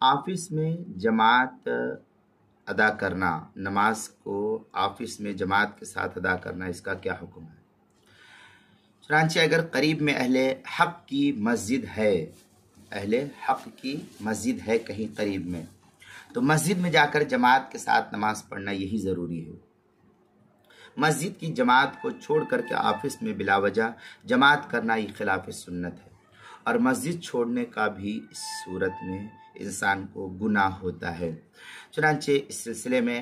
Office میں جماعت ادا کرنا، نماز کو آفس میں جماعت کے ساتھ ادا کرنا، اس کا کیا حکم ہے؟ چنانچہ اگر قریب میں اہل حق کی مسجد ہے، اہل حق کی مسجد ہے کہیں قریب میں، تو مسجد میں جا کر جماعت کے ساتھ نماز پڑھنا یہی ضروری ہے۔ مسجد کی جماعت کو چھوڑ کر کے آفس میں بلا وجہ جماعت کرنا یہ خلاف سنت ہے، اور مسجد چھوڑنے کا بھی اس صورت میں انسان کو گناہ ہوتا ہے۔ چنانچہ اس سلسلے میں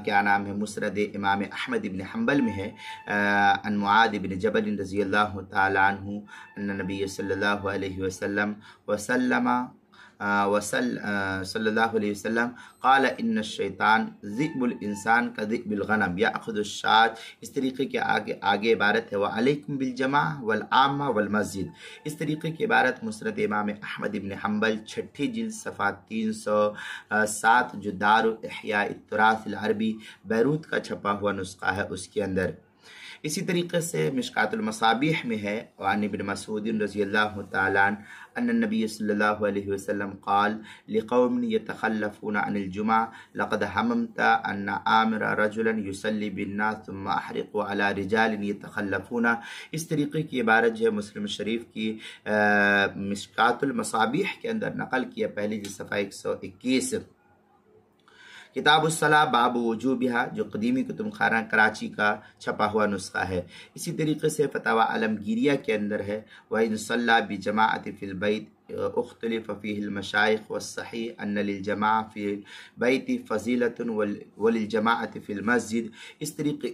کیا نام ہے، مسند امام احمد بن حنبل میں ہے، عن معاذ بن جبل رضی اللہ تعالی عنہ ان نبی صلی اللہ علیہ وسلم صلی اللہ علیہ وسلم قال ان الشیطان ذئب الانسان کا ذئب الغنم یاخذ الشاة، اس طریقے کے آگے عبارت ہے وعلیکم بالجماع والعامہ والمسجد، اس طریقے کی عبارت مسند امام احمد بن حنبل 6 جلد صفحہ 307 جو دار احیاء التراث العربی بیروت کا چھپا ہوا نسخہ ہے اس کے اندر۔ اسی طریقے سے مشکات المصابیح میں ہے وعن ابن مسعود رضی اللہ تعالی عنہ ان النبی صلی اللہ علیہ وسلم قال لقوم يتخلفون عن الجمعة لقد هممت ان آمر رجلا يصلي بالناس ثم احرق على رجال يتخلفون، اس طریقے کی عبارت جو ہے مسلم شریف کی مشکات المصابیح کے اندر نقل کیا، پہلی جلد صفحہ 121، کتاب الصلاۃ باب وجوبہا جو قدیمی کتب خانہ کراچی کا چھپا ہوا نسخہ ہے۔ اسی طریقے سے فتاوی عالمگیریہ کے اندر ہے وَإِنْ صَلَّى بِجَمَاعَةٍ فِي الْبَيْتِ اختلف فيه المشائخ والصحیح ان للجماعة في البیت فضیلة وللجماعة في المسجد، اس طریقے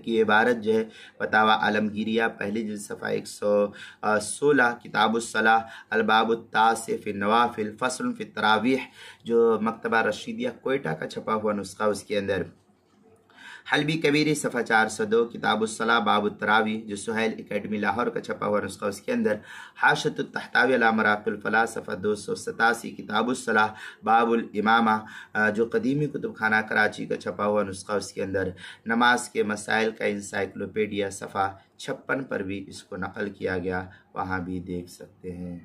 کی عبارت جو ہے فتاوی عالمگیریہ پہلی جلد صفحہ 116، کتاب الصلاۃ الباب التاسع فی النوافل فصل فی التراویح جو مکتبہ رشیدیہ کوئٹہ کا چھپا ہوا نسخہ اس کے اندر، حلبی کبیری صفحہ 402، کتاب الصلاۃ باب التراویح جو سہیل اکیڈمی لاہور کا چھپا ہوا نسخہ اس کے اندر، حاشیۃ التحتاوی علی مراق الفلاح صفحہ 287، کتاب الصلاۃ باب الامامہ جو قدیمی کتب خانہ کراچی کا چھپا ہوا نسخہ اس کے اندر، نماز کے مسائل کا انسائکلوپیڈیا صفحہ 56 پر بھی اس کو نقل کیا گیا، وہاں بھی دیکھ سکتے ہیں۔